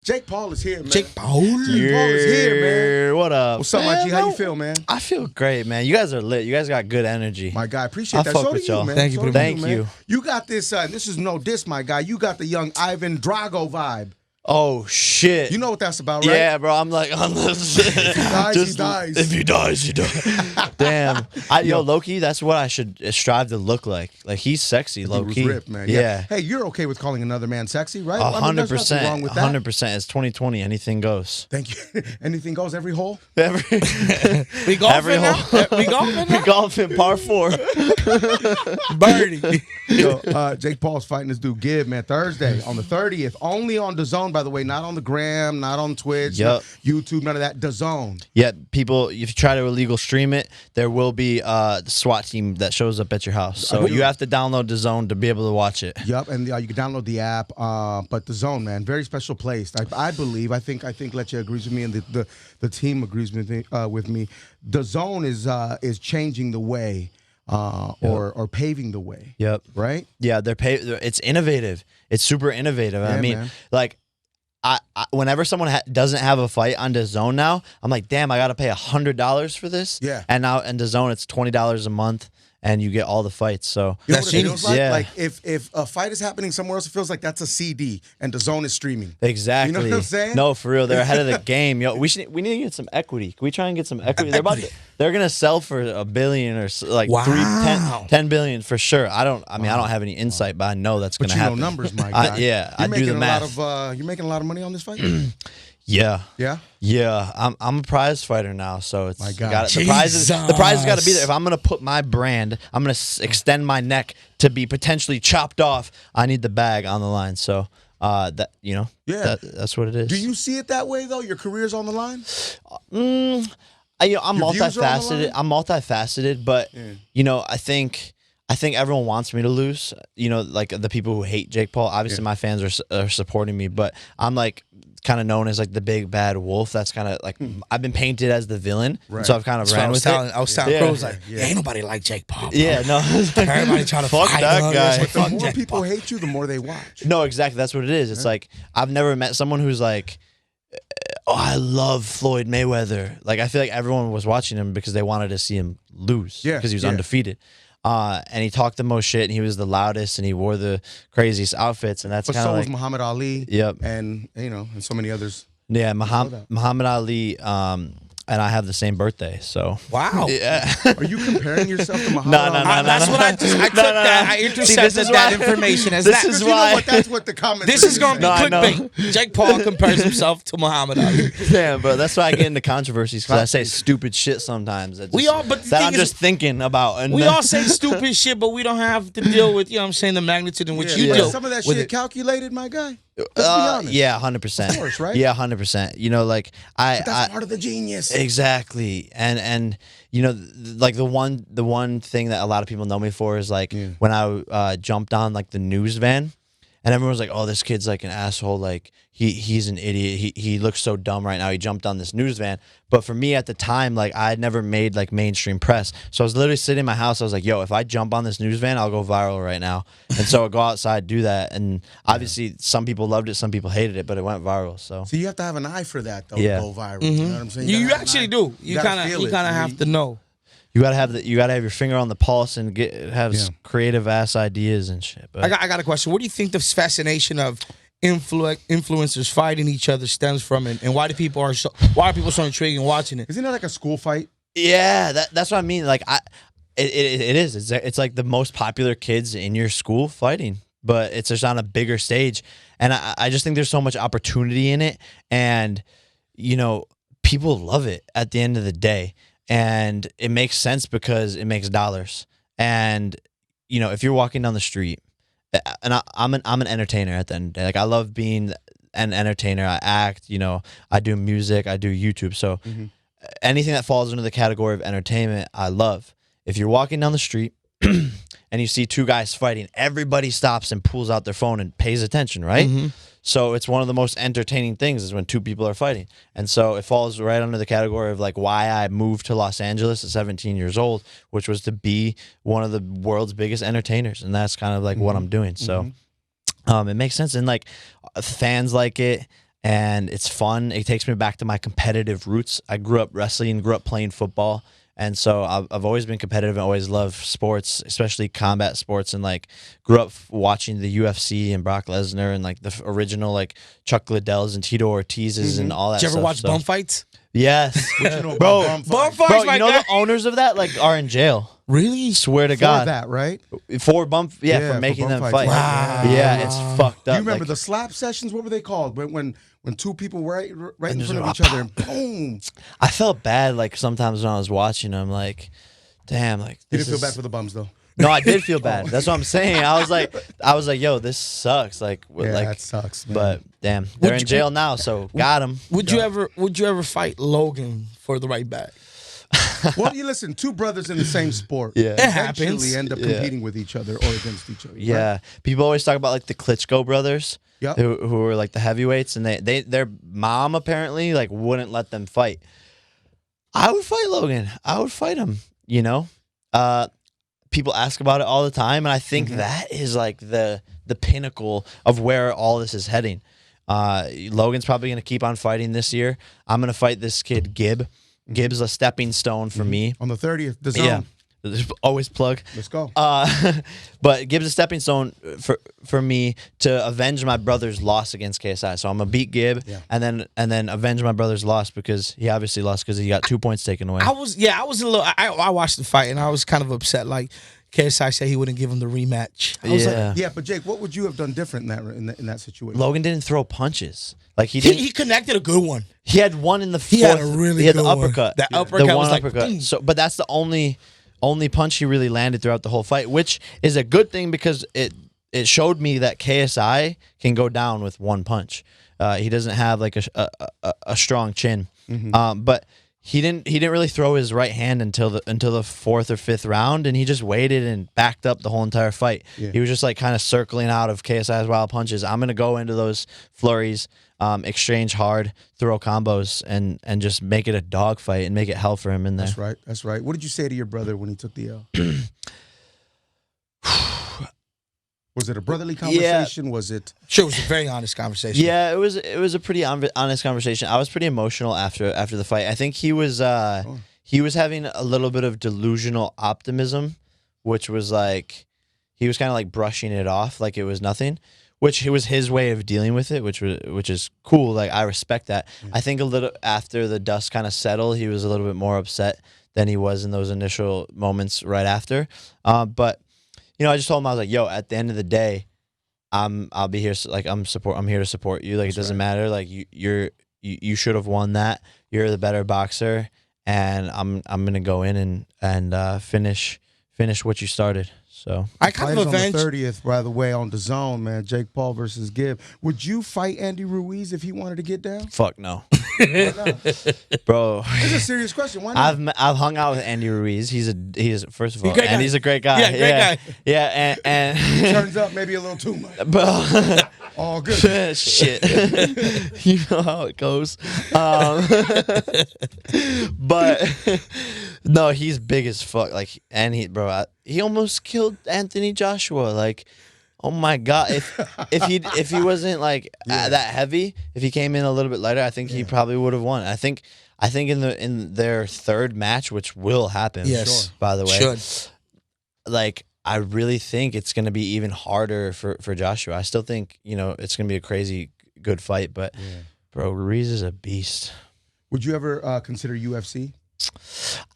Jake Paul is here, man. Jake Paul. Jake Paul is here, man. What up? What's up, my G? How you feel, man? I feel great, man. You guys are lit. You guys got good energy. My guy, appreciate that. fuck So with do you, y'all. man. Thank you, So do Thank man. you. You got this, this is no diss, my guy. You got the young Ivan Drago vibe. Oh shit! You know what that's about, right? Yeah, bro. I'm like on this. If he dies, he dies. If he dies, he dies. Damn. Yo, Loki. That's what I should strive to look like. Like he's sexy, Loki. He was ripped, man. Yeah. Hey, you're okay with calling another man sexy, right? 100%. Wrong with that. 100%. It's 2020. Anything goes. Thank you. Anything goes, every hole. Every We golfing every now? hole. We golfing We now? golfing par 4. Birdie. Yo, Jake Paul's fighting this dude Gibb, man, Thursday on the 30th. Only on DAZN, by the way, not on the gram, not on Twitch, Yep. YouTube, none of that. DAZN. Yeah, people, if you try to illegal stream it, there will be the SWAT team that shows up at your house. So you have to download DAZN to be able to watch it. Yep, and you can download the app. But DAZN, man, very special place. I believe. I think Lechero agrees with me, and the team agrees with me. DAZN is changing the way, or paving the way. Yep. Right. Yeah, it's innovative. It's super innovative. Yeah, I mean, man. like, I whenever someone doesn't have a fight on DAZN now, I'm like, damn, I got to pay $100 for this. Yeah. And now in DAZN, it's $20 a month, and you get all the fights. So You know That's what it feels genius. like? Yeah. Like if a fight is happening somewhere else, it feels like that's a CD and DAZN is streaming. exactly. You know what I'm saying? No, for real, they're ahead of the game. Yo, we need to get some equity. Can we try and get some equity? They're gonna sell for $1 billion or like Wow. 10 billion for sure. I don't have any insight, but I know that's But gonna you happen. know numbers, my guy. I do the math. You're making a lot of money on this fight. Yeah. Yeah. Yeah, I'm a prize fighter now, so it's My God. the prize has got to be there. If I'm gonna put my brand, I'm gonna extend my neck to be potentially chopped off. I need the bag on the line, so that Yeah. that's what it is. Do you see it that way though? Your career's on the line. I'm Your views are on the multifaceted. line? I'm multifaceted, but I think everyone wants me to lose. Like the people who hate Jake Paul. Obviously, my fans are supporting me, but I'm like kind of known as like the big bad wolf. That's kind of like I've been painted as the villain, Right. so I've kind of ran with it. I was telling Yeah. Cruz, like, ain't nobody like Jake Paul. Yeah, no, Everybody trying to fuck fight that him. guy. It's like, The fuck more Jake people Paul. hate you, the more they watch. No, exactly. That's what it is. It's like I've never met someone who's like, oh, I love Floyd Mayweather. Like I feel like everyone was watching him because they wanted to see him lose. Yeah, because he was yeah. undefeated. And he talked the most shit, and he was the loudest, and he wore the craziest outfits, and that's But kind so of was like, Muhammad Ali. Yep. And and so many others. yeah, that. Muhammad Ali, and I have the same birthday, so Wow. yeah. Are you comparing yourself to Muhammad No, Ali? no, no, That's what I just, I clicked that. I See, intercepted this is that why- information as this that. is You know why- what? That's what the comments. This is going to be No, I know. clickbait. Jake Paul compares himself to Muhammad Ali. Damn, bro, that's why I get into controversies because I say stupid shit sometimes. That We just- all- but the that thing I'm is- just thinking about. And We all say stupid shit, but we don't have to deal with, the magnitude in which you But deal some of that with shit it. calculated, my guy. Let's be honest. Yeah, 100%. Of course, right? Yeah, 100%. Like That's part of the genius. exactly, and like the one thing that a lot of people know me for is like when I jumped on like the news van, and everyone was like, "Oh, this kid's like an asshole. Like he's an idiot. He looks so dumb right now. He jumped on this news van." But for me at the time, like I had never made like mainstream press, so I was literally sitting in my house. I was like, "Yo, if I jump on this news van, I'll go viral right now." And so I go outside, do that, and obviously some people loved it, some people hated it, but it went viral. So So you have to have an eye for that, though, Yeah. to go viral. You know what I'm saying? You gotta have an actually eye. do. You gotta kind feel of it. have to know. you gotta have your finger on the pulse and have creative ass ideas and shit. But I got a question. What do you think this fascination of influencers fighting each other stems from, and why are people so intrigued in watching it? Isn't that like a school fight? yeah, that's what I mean. Like it is. It's like the most popular kids in your school fighting, but it's just on a bigger stage. And I just think there's so much opportunity in it, and people love it at the end of the day, and it makes sense because it makes dollars. And if you're walking down the street, and I'm an entertainer at the end of the day. Like I love being an entertainer. I act, I do music, I do YouTube. So anything that falls into the category of entertainment, I love. If you're walking down the street and you see two guys fighting, everybody stops and pulls out their phone and pays attention, right? So it's one of the most entertaining things is when two people are fighting. And so it falls right under the category of like why I moved to Los Angeles at 17 years old, which was to be one of the world's biggest entertainers. And that's kind of like what I'm doing. So it makes sense. And like fans like it. and it's fun. It takes me back to my competitive roots. I grew up wrestling, grew up playing football, and so I've always been competitive and always loved sports, especially combat sports, and like grew up watching the UFC and Brock Lesnar and like the original like Chuck Liddells and Tito Ortiz's and all that. Did you ever stuff. watch bum fights? Yes, What you know bro. about Bum fights? fights, Bro, my you know guy. the owners of that like are in jail. Really? Swear to For God, that, right? for bump, Yeah, for for making bum them fights, fight. right? Wow. Yeah, it's fucked Do up. you remember like, the slap sessions? What were they called? When two people were right in just front of go, each other and boom. I felt bad like sometimes when I was watching them, like, damn, like You this didn't feel is- bad for the bums though. No, I did feel bad. That's what I'm saying. I was like, yo, this sucks. Like, Yeah, like, that sucks, man. but damn, they're in you- jail now, so got him. Would you ever fight Logan for the right bag? Well, you listen, two brothers in the same sport, Yeah. It eventually happens. end up competing with each other or against each other. right? Yeah, people always talk about like the Klitschko brothers, Yep. who were like the heavyweights, and their mom apparently like wouldn't let them fight. I would fight Logan. I would fight him. You know, people ask about it all the time, and I think that is like the pinnacle of where all this is heading. Logan's probably going to keep on fighting this year. I'm going to fight this kid Gib. Gib's a stepping stone for me. On the 30th, the zone. Yeah. Always plug. Let's go. But Gibbs a stepping stone for me to avenge my brother's loss against KSI. So I'm gonna beat Gibb and then avenge my brother's loss because he obviously lost because he got 2 points taken away. I was a little. I watched the fight and I was kind of upset. Like KSI said he wouldn't give him the rematch. I was like, Yeah, but Jake, what would you have done different in that situation? Logan didn't throw punches. Like he he, didn't. he connected a good one. He had one in the fourth. He had a really He had good the one. uppercut. That The uppercut one was like, uppercut. boom. So, but that's the only punch he really landed throughout the whole fight, which is a good thing because it showed me that KSI can go down with one punch. He doesn't have like a strong chin, but he didn't really throw his right hand until the fourth or fifth round, and he just waited and backed up the whole entire fight. Yeah. He was just like kind of circling out of KSI's wild punches. I'm gonna go into those flurries, exchange hard, throw combos, and just make it a dog fight and make it hell for him in there. That's right. That's right. What did you say to your brother when he took the L? Was it a brotherly conversation? Was it? Sure, it was a very honest conversation. Yeah, it was a pretty honest conversation. I was pretty emotional after the fight. I think he was having a little bit of delusional optimism, which was like he was kind of like brushing it off like it was nothing, which it was his way of dealing with it, which is cool. Like I respect that. Yeah. I think a little after the dust kind of settled, he was a little bit more upset than he was in those initial moments right after. But you know, I just told him, I was like, yo, at the end of the day, I'll be here. Like I'm here to support you. Like it doesn't matter. Like you should have won that. You're the better boxer, and I'm gonna go in and finish what you started. So I kind of on the avenged. 30th, by the way, on DAZN, man. Jake Paul versus Gibb. Would you fight Andy Ruiz if he wanted to get down? fuck no, Why not? bro. It's a serious question. Why not? I've hung out with Andy Ruiz. He's first of all, great and guy. he's a great guy. Yeah, great guy. Yeah, and Turns up maybe a little too much. bro. All good. Shit. You know how it goes. But no, he's big as fuck. Like, and he almost killed Anthony Joshua. Like, oh my god, if he wasn't like that heavy, if he came in a little bit lighter, I think he probably would have won. I think in their third match, which will happen. Yes. Sure, by the way, Should. like I really think it's going to be even harder for Joshua. I still think, you know, it's going to be a crazy good fight, but bro, Ruiz is a beast. Would you ever consider UFC?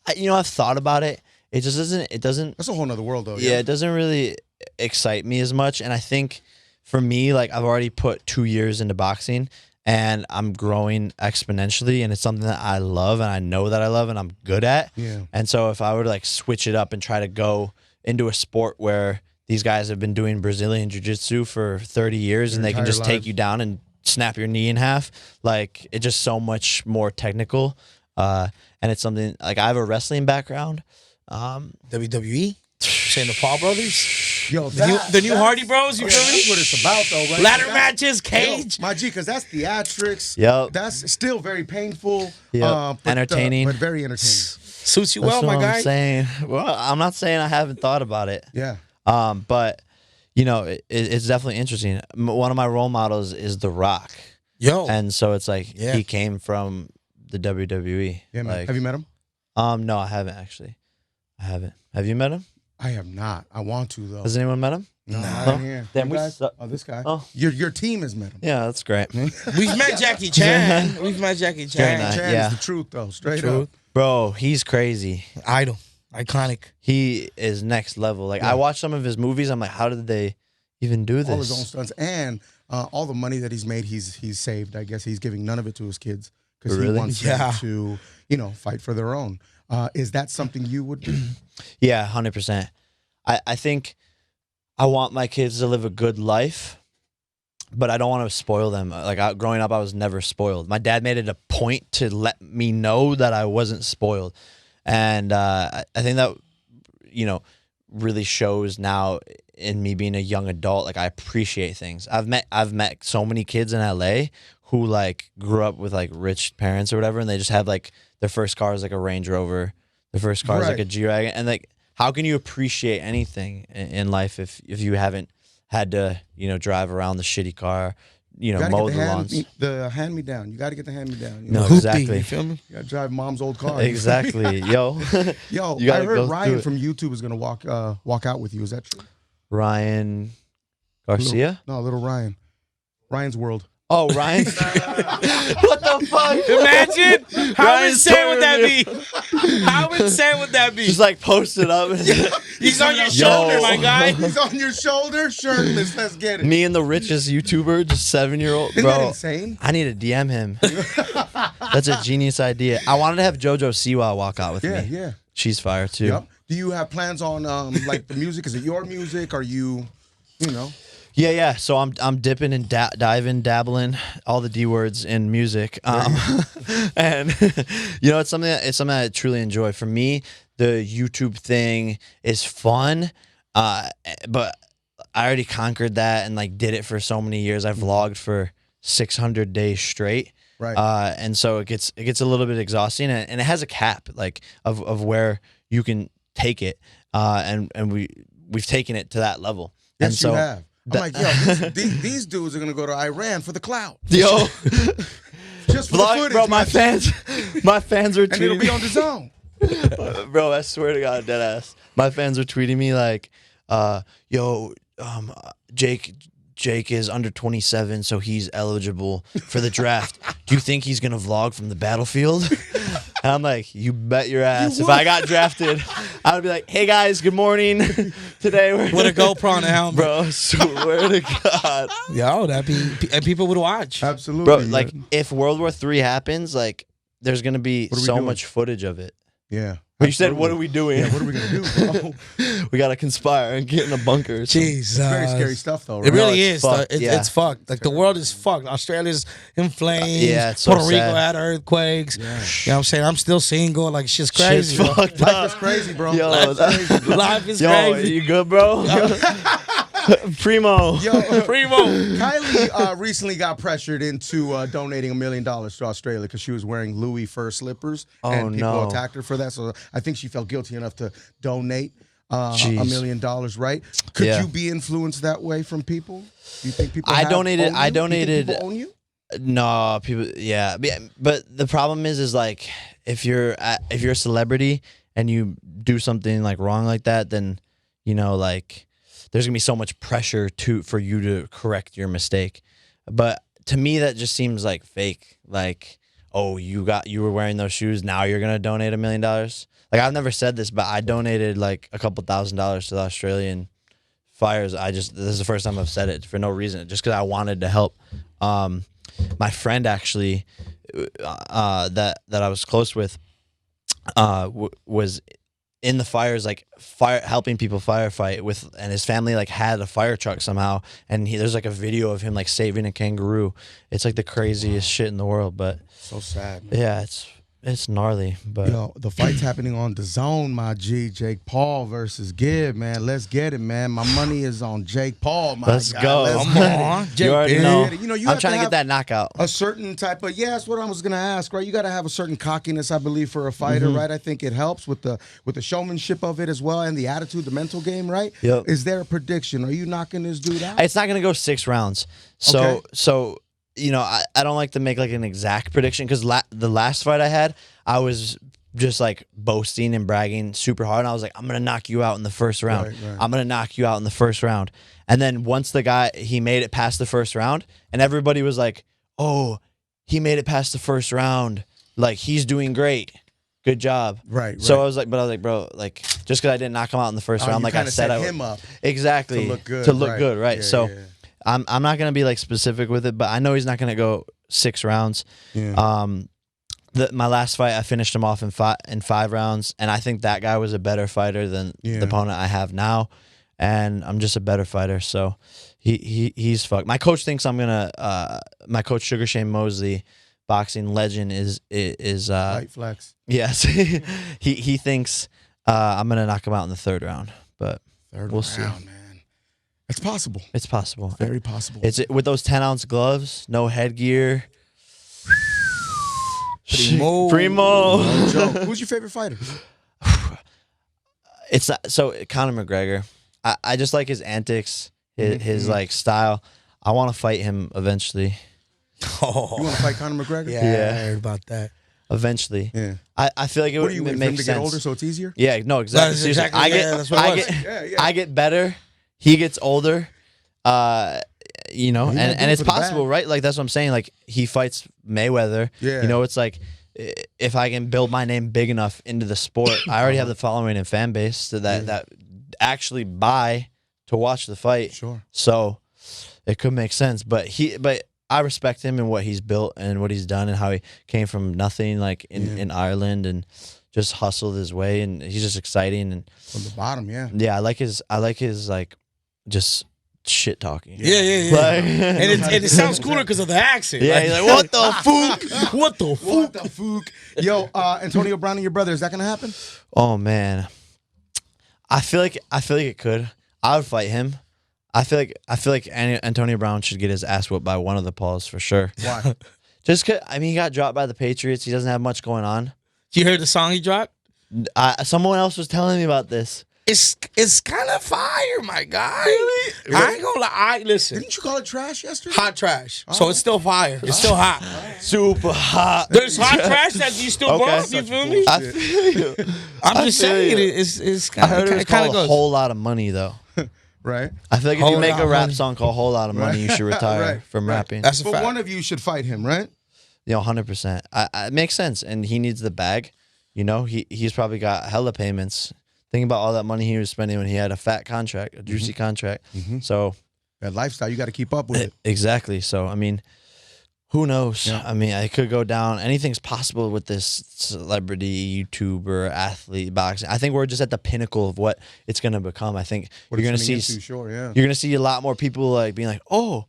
I've thought about it. It just doesn't. That's a whole nother world, though. Yeah, it doesn't really excite me as much. And I think for me, like I've already put 2 years into boxing and I'm growing exponentially, and it's something that I love and I know that I love and I'm good at. Yeah. And so if I were to like switch it up and try to go into a sport where these guys have been doing Brazilian jiu-jitsu for 30 years and they can just take you down and snap your knee in half, like it's just so much more technical. And it's something like I have a wrestling background. WWE, saying the Paul brothers, Yo, the new Hardy Bros. You feel me? That's what it's about, though, right? Ladder matches, cage. Yo, my G, because that's theatrics. Yep. That's still very painful. Yep. Entertaining. But very entertaining. Suits you That's well, what my guy. I'm saying. Well, I'm not saying I haven't thought about it. Yeah. But you know, it's definitely interesting. One of my role models is The Rock. Yo. And so it's like Yeah. he came from the WWE. Yeah, man. Like, Have you met him? No, I haven't actually. I haven't. Have you met him? I have not. I want to though. Has anyone met him? No, Nah. not here. Damn, You we guys? suck. Oh, this guy. Oh. Your team has met him. Yeah, that's great. We've met Jackie Chan. We've met Jackie Very Chan. nice. Chan Yeah. is the truth though. Straight Truth. up. Bro, he's crazy. Idol. Iconic. He is next level. Like Yeah. I watched some of his movies. I'm like, how did they even do this? All his own stunts and all the money that he's made, he's saved. I guess he's giving none of it to his kids because he Really? wants Yeah. them to, fight for their own. Is that something you would do? Yeah, 100%. I think I want my kids to live a good life, but I don't want to spoil them. Like growing up, I was never spoiled. My dad made it a point to let me know that I wasn't spoiled, and I think that really shows now in me being a young adult. Like I appreciate things. I've met so many kids in LA who like grew up with like rich parents or whatever, and they just have like their first car is like a Range Rover, their first car is like Right. a G-Wagon, and like how can you appreciate anything in life if you haven't had to drive around the shitty car, You gotta mow get the lawns. the hand me down. You got to get the hand me down. No, Hoopty, exactly. You feel me? You got to drive mom's old car. Exactly, yo. Yo, You I gotta heard go Ryan through it. from YouTube is gonna walk out with you. Is that true? Ryan Garcia. Little Ryan. Ryan's World. Oh, Ryan. What the fuck? Imagine how Ryan's insane would that be? touring How insane would that be? Just like posted up. He's on your Yo. shoulder, my guy. He's on your shoulder, shirtless. Let's get it. Me and the richest YouTuber, just 7-year-old. Isn't that Bro, insane? I need to DM him. That's a genius idea. I wanted to have JoJo Siwa walk out with Yeah, me. yeah. She's fire too. Yep. Do you have plans on like the music? Is it your music? Are you? Yeah. So I'm dipping and diving, dabbling, all the D words in music. And it's something I truly enjoy. For me, the YouTube thing is fun, but I already conquered that and like did it for so many years. I vlogged for 600 days straight. Right. And so it gets a little bit exhausting, and it has a cap like of where you can take it. And we've taken it to that level. Yes, and so you have. I'm like, yo, these dudes are gonna go to Iran for the clout. Yo, Just for the vlog, footage, bro, my fans are and it'll tweeting be on the zone. bro, I swear to God, dead ass. My fans are tweeting me like, Jake is under 27, so he's eligible for the draft. Do you think he's gonna vlog from the battlefield? And I'm like, you bet your ass. If I got drafted, I would be like, hey guys, good morning. Today we're With a GoPro on the helmet. bro. Swear to God, Yo, that'd be, and people would watch. Absolutely, bro. man. Like, if World War III happens, like, there's gonna be What are we so doing? much footage of it. yeah. But you said, what are Absolutely. we doing? Yeah, what are we gonna do, bro? We gotta conspire and get in a bunker. or something. Jeez, Very scary stuff, though. Right? It really No, it's is. fucked, yeah. It's fucked. Like the world is fucked. Australia's in flames. Yeah, it's so Puerto Rico sad. had earthquakes. Yeah. You know what I'm saying? I'm still single. Like shit's crazy. Shit's bro. fucked Life up. is crazy, bro. Yo, Life is crazy, bro. Life is Yo, crazy. you good, bro? Primo. Yo, Primo. Kylie recently got pressured into donating $1 million to Australia because she was wearing Louis fur slippers, and people no. attacked her for that. So I think she felt guilty enough to donate Jeez. $1 million. Right? Could Yeah. you be influenced that way from people? Do you think people? I have donated- own I you? Do you think donated- people own you? No, people. Yeah, but the problem is like if you're a celebrity and you do something like wrong like that, then like there's gonna be so much pressure for you to correct your mistake. But to me, that just seems like fake. Like, oh, you were wearing those shoes, now you're gonna donate $1 million. Like, I've never said this, but I donated like a couple $1,000s to the Australian fires. This is the first time I've said it for no reason, just because I wanted to help. My friend actually, that I was close with, was in the fires, like helping people firefight with, and his family like had a fire truck somehow, and there's like a video of him like saving a kangaroo. It's like the craziest shit in the world, but So sad, man. yeah, it's gnarly. But Yo, the fight's happening on DAZN, my G. Jake Paul versus Gibb, man. Let's get it, man. My money is on Jake Paul, my Let's guy. go. Let's Come get it. on. you already Let's know. get it. You know, you I'm have trying to have get that knockout. a certain type of, that's what I was gonna ask, right? You gotta have a certain cockiness, I believe, for a fighter, right? I think it helps with the showmanship of it as well, and the attitude, the mental game, right? Yep. Is there a prediction? Are you knocking this dude out? It's not gonna go 6 rounds. So Okay. so you know, I don't like to make like an exact prediction because the last fight I had, I was just like boasting and bragging super hard. And I was like, I'm going to knock you out in the first round. Right. I'm going to knock you out in the first round. And then once he made it past the first round and everybody was like, oh, he made it past the first round. Like, he's doing great. Good job. Right. So I was like, bro, like, just because I didn't knock him out in the first round, like I said, I him up exactly to look good. Right. Yeah, So yeah. I'm not gonna be like specific with it, but I know he's not gonna go 6 rounds. Yeah. My last fight, I finished him off in 5 rounds, and I think that guy was a better fighter than the opponent I have now, and I'm just a better fighter. So he's fucked. My coach thinks I'm gonna. My coach Sugar Shane Mosley, boxing legend, is Light flex. yes. he thinks I'm gonna knock him out in the 3rd round, but we'll see. Man. It's possible. It's possible. Very possible. It's with those 10-ounce gloves, no headgear. Primo. No joke. Who's your favorite fighter? It's not, so Conor McGregor. I just like his antics, his like style. I want to fight him eventually. Oh, You want to fight Conor McGregor? yeah, I heard about that. Eventually. Yeah. I feel like What are you it waiting for him makes to get sense. older so it's easier? Yeah, no, exactly. That's Seriously, exactly- yeah, that's what it was. I get better. He gets older. You know, He might do and it it's for the possible, bag. right? Like that's what I'm saying. Like he fights Mayweather. Yeah. You know, it's like if I can build my name big enough into the sport, I already have the following and fan base that actually buy to watch the fight. Sure. So it could make sense. But I respect him and what he's built and what he's done and how he came from nothing like in Ireland and just hustled his way, and he's just exciting. And From the bottom, yeah. yeah, I like his like just shit talking. Yeah. Like, And it sounds cooler because of the accent. yeah, Like, he's like, what the fuck? what the What fuck? the fuck? Yo, Antonio Brown and your brother, is that gonna happen? Oh man, I feel like it could. I would fight him. I feel like Antonio Brown should get his ass whooped by one of the Pauls for sure. Why? Just 'cause, I mean, he got dropped by the Patriots. He doesn't have much going on. You heard the song he dropped? Someone else was telling me about this. It's kind of fire, my guy. Really? I ain't gonna lie. Listen, Didn't you call it trash yesterday? hot trash. So it's still fire. It's still hot. Super hot. There's hot trash that you still Okay. bump. You feel me? I feel you. I'm just feel saying you. it's I heard it kind was of called goes. A Whole Lot of Money though. Right. I feel like if Whole you make Lot a of rap Money. song called Whole Lot of Money, you should retire Right. from rapping. That's a But fact. one of you should fight him, right? You know, 100%. It makes sense, and he needs the bag. You know, he's probably got hella payments. Think about all that money he was spending when he had a fat contract, a juicy contract. So That lifestyle, you got to keep up with it. exactly. So I mean, who knows? Yeah. I mean, I could go down. Anything's possible with this celebrity, YouTuber, athlete, boxing. I think we're just at the pinnacle of what it's gonna become. I think What you're gonna it's turning see. into, sure, yeah. You're gonna see a lot more people like being like, oh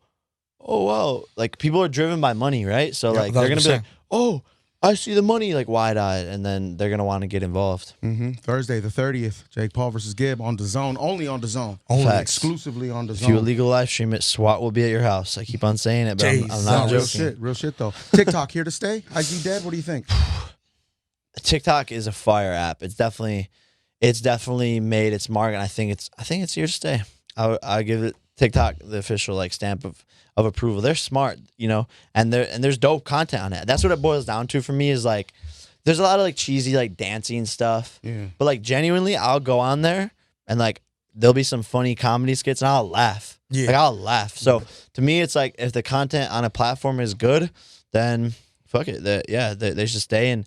wow, like people are driven by money, right? So Yeah, like they're gonna be 100%. like, oh, I see the money, like wide eyed, and then they're gonna want to get involved. Thursday, the 30th, Jake Paul versus Gibb on DAZN, only on DAZN. Facts. Exclusively on If you DAZN. illegal live stream it, SWAT will be at your house. I keep on saying it, but I'm Jesus. not Real joking. Real shit though. TikTok here to stay? IG dead? What do you think? TikTok is a fire app. It's definitely made its mark, and I think it's here to stay. I give it TikTok the official like stamp of approval. They're smart, you know, and there's dope content on it. That's what it boils down to for me. Is like there's a lot of like cheesy like dancing stuff, Yeah. but like genuinely, I'll go on there and like there'll be some funny comedy skits, and I'll laugh. Yeah. Like I'll laugh. So to me, it's like if the content on a platform is good, then fuck it. They should stay, and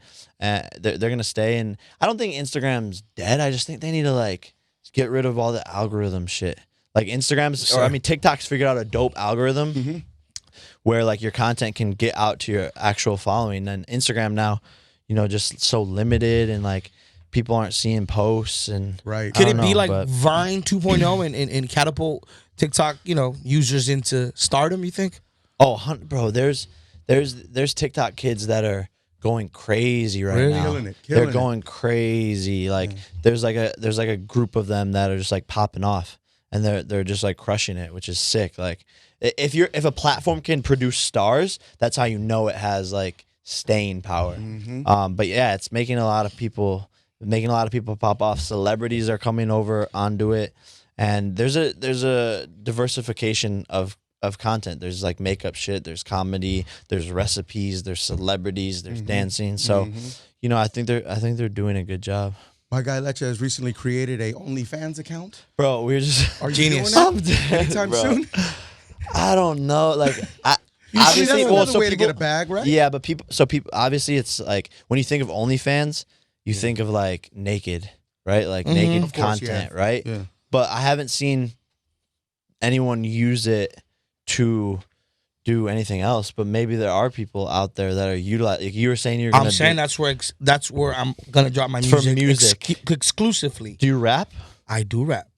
they're gonna stay. And I don't think Instagram's dead. I just think they need to like get rid of all the algorithm shit. Like Instagram's, or I mean TikTok's figured out a dope algorithm where like your content can get out to your actual following. And Instagram now, you know, just so limited, and like people aren't seeing posts. And Right. I Could don't it be know, like but- Vine 2.0 and catapult TikTok, you know, users into stardom? You think? Oh, bro, there's TikTok kids that are going crazy right Really? now. Killing it, They're killing it. going crazy. Like there's like a group of them that are just like popping off, and they're just like crushing it, which is sick. Like if a platform can produce stars, that's how you know it has like staying power. But yeah, it's making a lot of people pop off. Celebrities are coming over onto it, and there's a diversification of of content. There's like makeup shit, there's comedy, there's recipes, there's celebrities, there's dancing. So, you know, I think they're doing a good job. My guy Leche has recently created a OnlyFans account. Bro, we're just Are you Genius. doing that anytime Bro. soon? I don't know. Like, Obviously, obviously, that's another way to people, get a bag, right? Yeah, but people. Obviously, it's like when you think of OnlyFans, you think of like naked, right? Like naked Of course, content, yeah. right? Yeah. But I haven't seen anyone use it to do anything else. But maybe there are people out there that are utilizing. Like you were saying, you're. I'm saying that's where I'm gonna drop my music, For music. exclusively. Do you rap? I do rap.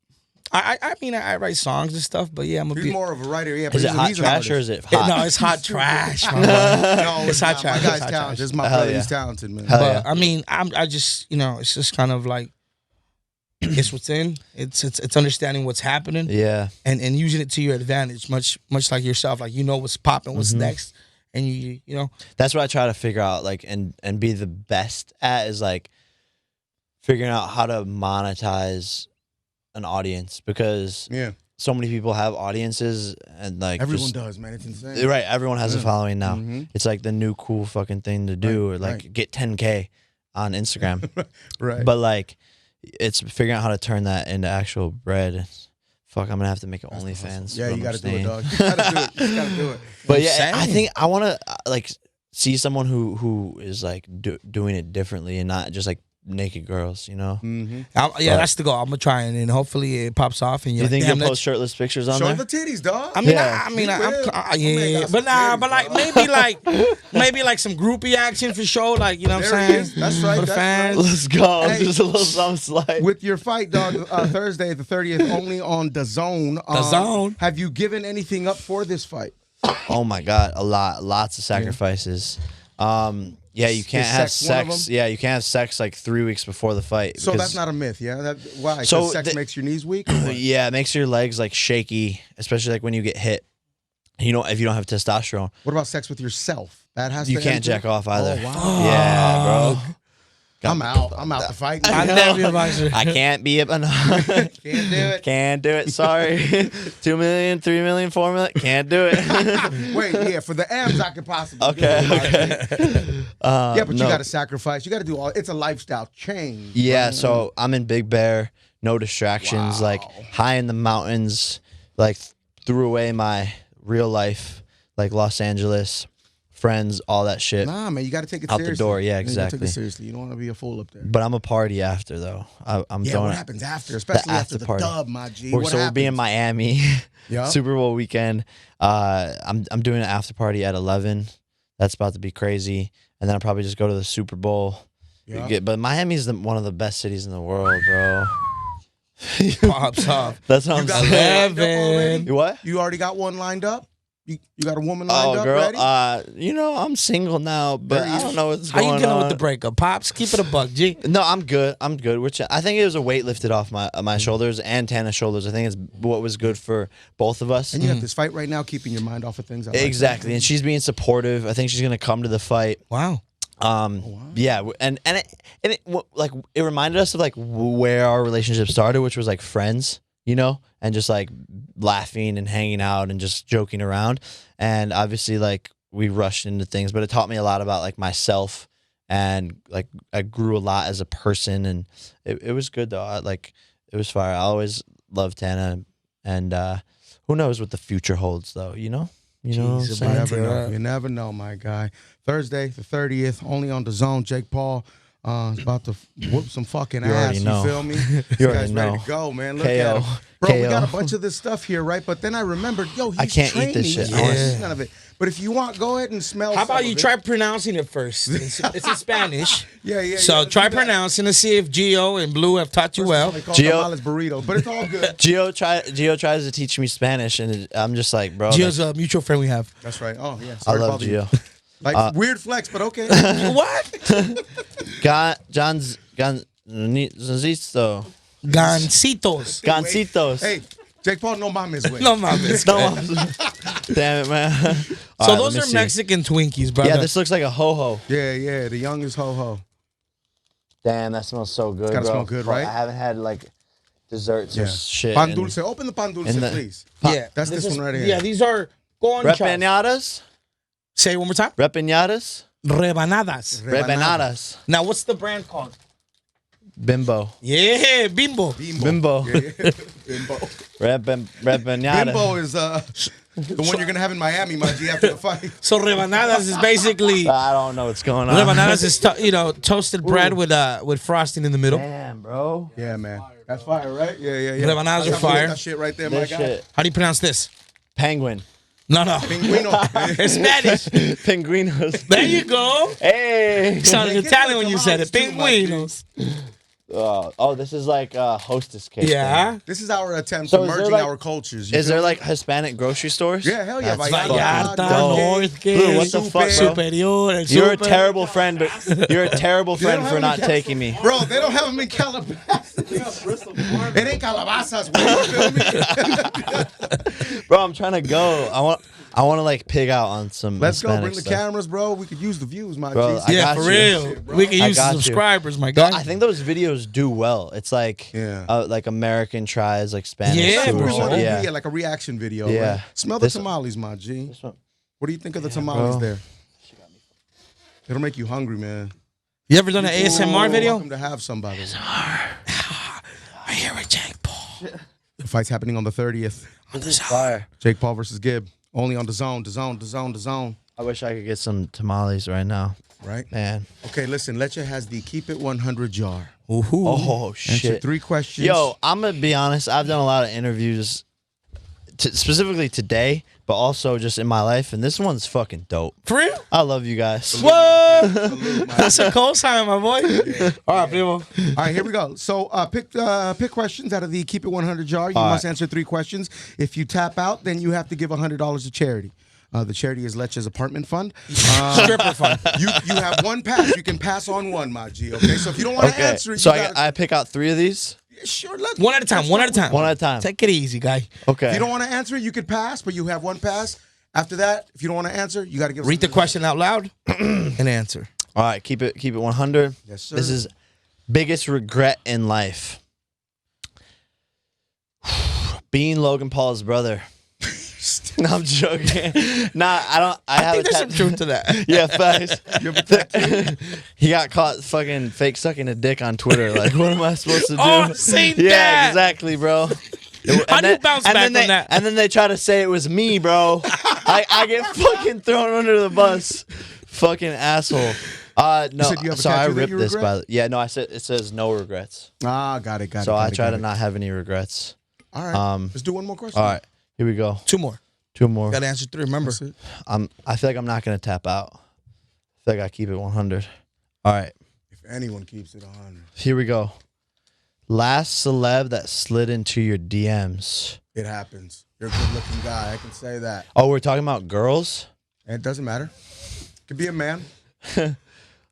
I mean, I write songs and stuff, but yeah, I'm a He's bit. more of a writer. Yeah, but Is it hot he's an trash or artist. is it hot? No, it's hot trash. My boy. No, It's hot not. trash. My guy's It's hot talented. trash. This is my Hell brother. yeah. He's talented, man. Hell But yeah. I mean, I just it's just kind of like it's within. It's understanding what's happening Yeah. and using it to your advantage, much like yourself. Like you know what's popping, what's next, and you know. That's what I try to figure out, like, and be the best at is like figuring out how to monetize an audience because Yeah, so many people have audiences and like everyone just- does, man. It's insane. right. Everyone has a Yeah. following now. Mhm. It's like the new cool fucking thing to do, Right, or like right. get 10K on Instagram. Right. But like, it's figuring out how to turn that into actual bread. Fuck, I'm gonna have to make an OnlyFans. Yeah, is what you I'm got to do it, saying. dog. You got to do it. You got to do it. But I'm yeah, I saying. think I want to like see someone who is like doing it differently and not just like naked girls, you know? Mm-hmm. Yeah, that's the goal. I'm gonna try and hopefully it pops off. And Do you're you think like, you'll damn, post shirtless pictures on Show there? the titties, dog. I mean, Yeah. I mean, You will. yeah, got but some nah, titties, but like dog. maybe like some groupie action for sure, like you know what I'm There he saying? is. That's right, For the that's fans. right. Let's go. Hey. Just a little something slide. With your fight, dog, Thursday the 30th, only on DAZN. DAZN. Have you given anything up for this fight? Oh my god, lots of sacrifices. Yeah, you can't Is have sex one of sex. them? Yeah, you can't have sex like 3 weeks before the fight. So because- that's not a myth, yeah? Why? So So sex the- makes your knees weak? Or what? Yeah, it makes your legs like shaky, especially like when you get hit. You know, if you don't have testosterone, What about sex with yourself? That has you to can't enter? jack off either. Oh, wow. Yeah, bro. I'm out. I'm out the fight. I never be a boxer. I can't be a Can't do it. Can't do it. Sorry. 2 million, 3 million, 4 million. Can't do it. Wait, yeah, for the M's I could possibly do Okay, it. okay. Yeah, but no. you got to sacrifice. You got to do all. It's a lifestyle change. Yeah, right? so I'm in Big Bear, no distractions, like Wow. high in the mountains, like threw away my real life, like Los Angeles, friends, all that shit. Nah, man, you got to take it Out the seriously. door, yeah, You gotta take exactly. it seriously. You don't want to be a fool up there. But I'm a party after though. I'm Yeah, throwing what it. happens after, especially after after the party. dub, my G? We're, What so we'll be in happens? Miami, Yeah. Super Bowl weekend. I'm doing an after party at 11. That's about to be crazy, and then I'll probably just go to the Super Bowl. Yeah. But Miami's one of the best cities in the world, bro. Pops off. That's what You I'm got saying. one lined up 11. already? What? You already got one lined up? You got a woman lined Oh, up girl. ready? You know, I'm single now, but There you I don't know what's How going you dealing on. with the breakup, Pops? Keep it a buck, G. No, I'm good. I'm good. Which I think it was a weight lifted off my shoulders and Tana's shoulders. I think it's what was good for both of us. And you have this fight right now, keeping your mind off of things. I like Exactly. And she's being supportive. I think she's gonna come to the fight. Wow. Yeah, and it reminded us of like where our relationship started, which was like friends, you know, and just like laughing and hanging out and just joking around. And obviously, like we rushed into things, but it taught me a lot about like myself, and like I grew a lot as a person, and it was good though. It was fire. I always loved Tana, and who knows what the future holds though, you know. You know what I'm Jeez, saying? You never know. Yeah. You never know, my guy. Thursday, the 30th, only on DAZN. Jake Paul is about to whoop some fucking You ass. already know. You feel me? You This already guy's ready know. to go, man. Look KO. at him. Bro, we got a KO. bunch of this stuff here, right? But then I remembered, yo, he's I can't eat training. this shit. He's not Yeah. eating none of it. But if you want, go ahead and smell How some about of you it. try pronouncing it first? It's in Spanish. Yeah. So yeah, try do that. pronouncing and see if Gio and Blue have taught you well. They call Gio- tamales burritos, but it's all good. Gio tries to teach me Spanish, and I'm just like, bro. Gio's a mutual friend we have. That's right. Oh, yeah. I Sorry to love bother you. Gio. Like, weird flex, but okay. What? Gancitos. Gancitos. Hey, Jake Paul, no mames, güey. No mames. No, damn it, man. So All right, those let are me see. Mexican Twinkies, brother. Yeah, this looks like a ho-ho. Yeah, the youngest ho-ho. Damn, that smells so good, gotta bro. smell good, Fuck, right? I haven't had like desserts or shit. Pan and- dulce. Open the pan dulce, in the- please. Yeah, That's this one right here. Yeah, these are conchas. Repanadas? Say it one more time. Repanadas? Rebanadas. Repanadas. Now, what's the brand called? Bimbo. Yeah, Bimbo. Bimbo. Yeah, yeah. Bimbo. Repanadas. Bimbo is the one you're gonna have in Miami, my G, after the fight. So rebanadas is basically I don't know what's going on. rebanadas is toasted bread with frosting in the middle. Damn, bro. Yeah, man. That's fire, right? Yeah, yeah, yeah. Rebanadas are That's fire. That shit right there, my This guy. shit. How do you pronounce this? Penguin. No. Pinguino. It's Spanish. Penguinos. There you go. Hey. Sounded They get Italian like when you said it. tamales too, my G. Pinguinos. Oh, this is like hostess cake. Yeah. This is our attempt So at is there, merging like- our cultures. you Is feel there me? like Hispanic grocery stores? Yeah, hell yeah. That's Vallarta, fucking dope. Northgate, Dude, what the fuck, bro? Superior, El You're a Super. terrible friend, but you're a terrible friend have for any not cat- taking me. Bro, they don't have them in Calabasas. It ain't Calabasas, güey. You feel me? Bro, I'm trying to go. I want to like pig out on some Let's go. Hispanic Bring the stuff. cameras, bro. We could use the views, my Bro, G. I Yeah, got for you. real. We can I use got some you. subscribers, my guy. I think those videos do well. It's like Yeah. like American tries like Spanish Yeah, food or bro. something. Yeah. Yeah. Like a reaction video. Yeah. Right? Smell the This- tamales, my G. This one- What do you think of the tamales bro. there? It'll make you hungry, man. You ever done an ASMR video? Welcome to have somebody. I hear it, Jake Paul. The fight's happening on the 30th. This is fire. Jake Paul versus Gibb. Only on DAZN, DAZN, DAZN, DAZN. I wish I could get some tamales right now, Right? man. Okay, listen. Leche has the Keep It 100 jar. Oh Answer shit. 3 questions. Yo, I'm gonna be honest. I've done a lot of interviews, specifically today, but also just in my life, and this one's fucking dope. For real? I love you guys. What? Salute, my That's a cosign, my boy. All right, people. All right, here we go. So pick questions out of the Keep It 100 jar. You All must right. answer 3 questions. If you tap out, then you have to give $100 to charity. The charity is Leche's apartment fund. Stripper fun. You have 1 pass. You can pass on 1, my G. Okay, so if you don't want to Okay, answer it, so you gotta, I pick out 3 of these. sure. Let, One at a time. One at a time. One at a time. Take it easy, guy. Okay. If you don't want to answer it, you could pass, but you have 1 pass. After that, if you don't want to answer, you got to give. Read the us question out loud and answer. All right, keep it 100. Yes, sir. This is biggest regret in life. Being Logan Paul's brother. No, I'm joking. Nah, I have think a there's some truth to that. Yeah, facts. You have a tattoo? He got caught fucking fake sucking a dick on Twitter. Like, what am I supposed to do? Oh, I've seen yeah, that. exactly, bro. How do you bounce back from that? And then they try to say it was me, bro. I get fucking thrown under the bus. Fucking asshole. No, said you have a so I tattoo that ripped you this regret? Yeah, no, I said it says no regrets. Ah, got it. So I try to not have any regrets. All right. Let's do 1 more question. All right, here we go. 2 more. 2 more. Got to answer 3. Remember. That's it. I feel like I'm not gonna tap out. I feel like I keep it 100. All right, If anyone keeps it 100, here we go. Last celeb that slid into your DMs. it happens. You're a good-looking guy. I can say that. Oh, we're talking about girls? And it doesn't matter. Could be a man.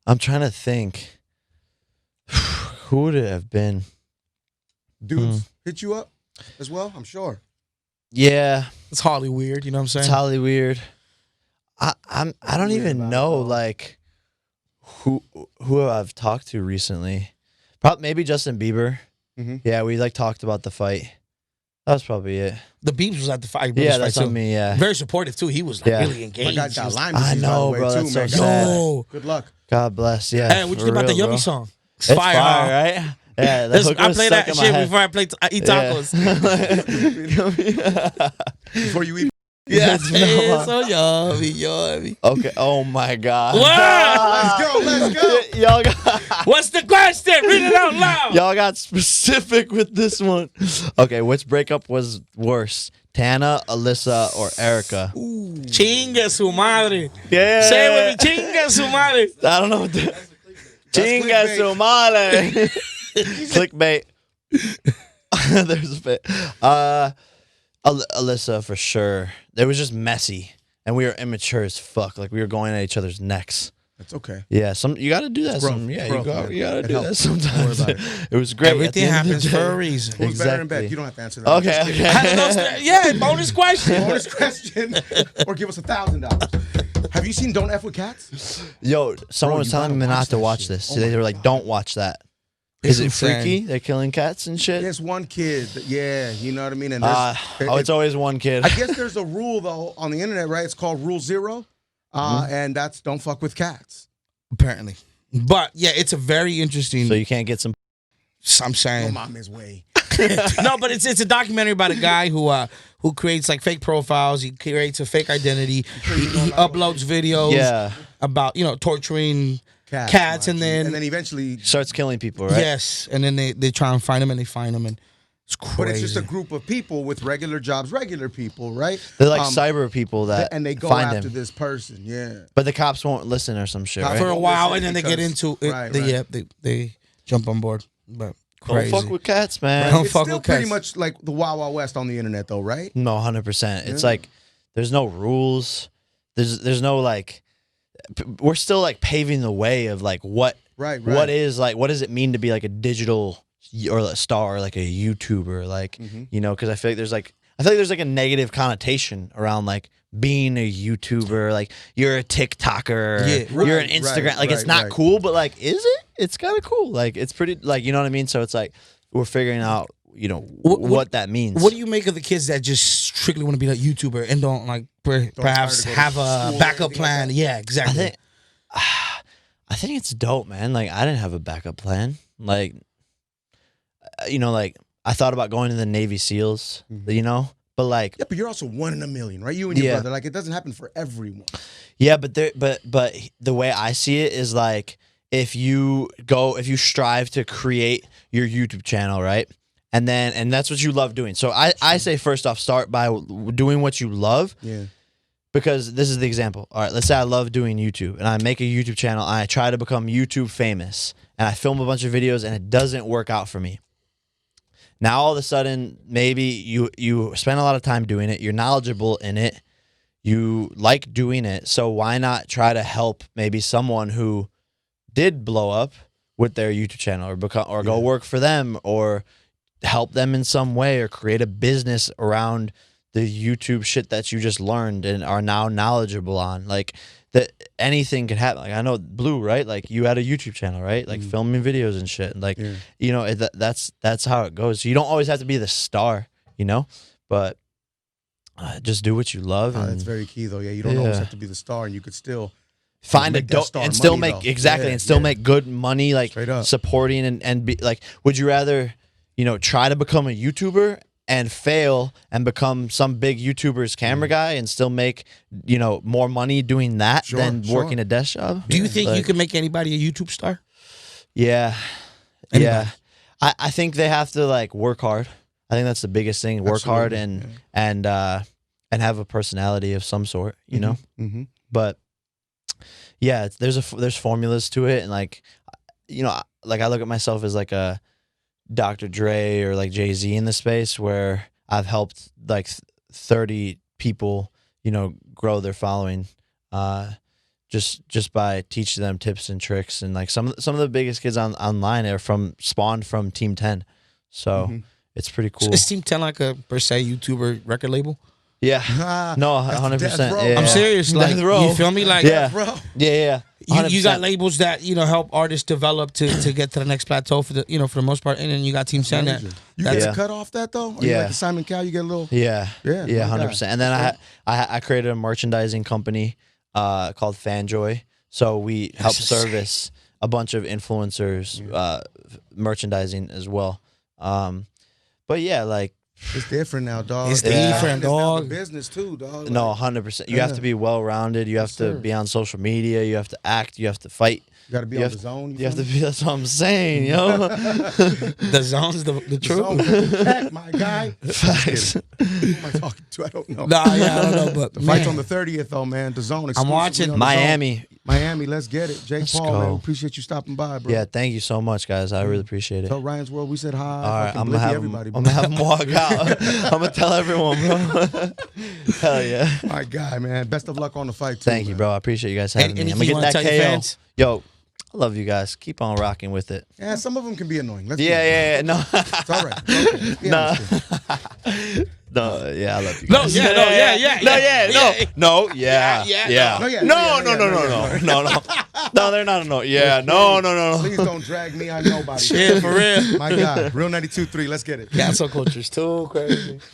I'm trying to think. Who would it have been? Dudes hit you up as well, I'm sure. Yeah, It's hardly weird. You know what I'm saying? it's highly weird. I don't Weird even about know it, though. like who I've talked to recently. Probably maybe Justin Bieber. Mhm. Yeah, we like talked about the fight. That was probably it. The Beeps was at the fight. Yeah, fight that's too. on me. Yeah. Very supportive too. He was like Yeah. really My engaged. guy's He got was- Lyme I disease, by know, the way, bro, too, that's so man. sad. Yo. Good luck. God bless. Yeah. Hey, what you for think about the real, Yummy bro. song? It's It's fire, fire, huh? right? Yeah, the This- hook I was play stuck that in my shit head. before I eat tacos. Before you eat. Yeah, It's not so yummy. Okay. Oh my God. Wow. Let's go. Y'all got What's the question? Read it out loud. y'all got specific with this one. Okay, which breakup was worse? Tana, Alyssa, or Erica? Chinga su madre. Yeah. Say it with me. Chinga su madre. I don't know what that. Chinga clickbait. su madre. Clickbait. There's a bit. Alyssa for sure. It was just messy, and we were immature as fuck. Like we were going at each other's necks. That's okay. Yeah, you got to do that. growth. Yeah, Growth, man. you got to It do that helps. Don't sometimes. worry about It was great. At the Everything end of the happens day. for a reason. Who's better in bed? Exactly. You don't have to answer that. Okay, Just kidding. okay. Yeah, bonus question. Bonus question. Or give us $1,000. Have you seen Don't F with Cats? Yo, someone Bro, was you telling gotta me not watch to that watch shit. this. Oh They my were like, "Don't watch that." Is it insane. freaky? They're killing cats and shit. There's one kid. Yeah, you know what I mean. And It's always one kid. I guess there's a rule though on the internet, right? It's called Rule 0, and that's don't fuck with cats. Apparently, but yeah, it's a very interesting. So you can't get some. I'm saying. Mom is way. No, but it's a documentary about a guy who creates like fake profiles. He creates a fake identity. He uploads videos about torturing cats and then eventually starts killing people, right? Yes, and then they try and find him and they find him and it's crazy. But it's just a group of people with regular jobs, regular people, right? They're like cyber people that and they go find after him. this person, yeah. But the cops won't listen or some shit, right? for a while, and then they get into it. Right, they jump on board. But Don't crazy. fuck with cats, man. Don't It's fuck still with pretty cats. much like the Wild Wild West on the internet, though, right? No, 100%. It's like there's no rules. There's no like. We're still like paving the way of like what what does it mean to be like a digital or a star or like a YouTuber, like because I feel like there's like a negative connotation around like being a YouTuber, like you're a TikToker, you're an Instagram, like it's not cool, but like is it? It's kind of cool, like it's pretty, like you know what I mean. So it's like we're figuring out what that means. What do you make of the kids that just strictly want to be like YouTuber and don't like perhaps have a backup plan? Yeah, exactly. I think it's dope, man. Like I didn't have a backup plan. Like like I thought about going to the Navy SEALs, but like but you're also 1 in a million, right? You and your brother, like it doesn't happen for everyone. Yeah, but the way I see it is like if you strive to create your YouTube channel, right? And that's what you love doing. So I say first off, start by doing what you love. Yeah. Because this is the example. All right, let's say I love doing YouTube and I make a YouTube channel and I try to become YouTube famous and I film a bunch of videos and it doesn't work out for me. Now all of a sudden, maybe you spend a lot of time doing it, you're knowledgeable in it, you like doing it, so why not try to help maybe someone who did blow up with their YouTube channel or go work for them or help them in some way or create a business around the YouTube shit that you just learned and are now knowledgeable on. Like that anything could happen. Like I know Blue, right? Like you had a YouTube channel, right? Like filming videos and shit. Like that's how it goes. You don't always have to be the star, but just do what you love. And that's very key, though. Yeah, you don't always have to be the star, and you could still find a that star and still money, make though. and still make good money, like Straight up. supporting and be like. Would you rather, try to become a YouTuber and fail and become some big YouTuber's camera guy and still make, more money doing that than working a desk job? Do you think you can make anybody a YouTube star? Yeah. Anybody? Yeah. I think they have to like work hard. I think that's the biggest thing. Work hard and have a personality of some sort, know? Mm-hmm. But yeah, there's formulas to it. And like, like I look at myself as like a Dr. Dre or like Jay-Z in the space where I've helped like 30 people, grow their following, just by teaching them tips and tricks. And like some of the biggest kids online are spawned from Team 10. So it's pretty cool. So is Team 10 like a per se YouTuber record label? Yeah. No, 100%. Yeah. I'm serious. Like, you feel me? Like, yeah. Yeah. You got labels that help artists develop to get to the next plateau for the for the most part, and then you got Team 10 that you get to cut off that though. Or you like the Simon Cowell, you get a little 100%. And then I created a merchandising company called Fanjoy, so we help service a bunch of influencers merchandising as well. But yeah, like. It's different now, dog. It's different, dog. It's business too, dog. No, 100%. You have to be well-rounded. You have to be on social media. You have to act. You have to fight. You got to be on the zone. You have to be. That's what I'm saying, yo. The zone's the truth. Zone, my guy. Facts. Who am I talking to? I don't know. Nah, yeah, I don't know, but the fight's on the 30th, though, man. The zone. I'm watching on Miami. Miami, let's get it. Jake Paul, go. man, appreciate you stopping by, bro. Yeah, thank you so much, guys. I really appreciate it. Tell Ryan's World we said hi. All right, I'm gonna have him walk out. I'm gonna tell everyone, bro. Hell yeah. My guy, man. Best of luck on the fight, too. Thank you, bro. I appreciate you guys having me. I'm Anything gonna you get wanna that tell your KO. fans? Yo, I love you guys. Keep on rocking with it. Yeah, some of them can be annoying. Let's Yeah. No. It's all right. Okay. Yeah, No, yeah, I love you No, guys. yeah, no, yeah. No, yeah. No, yeah. No, yeah. No. No, they're not annoying. Yeah, no. Please don't drag me on nobody. Shit, for real. My God. Real 92.3. Let's get it. Cancel culture's too crazy.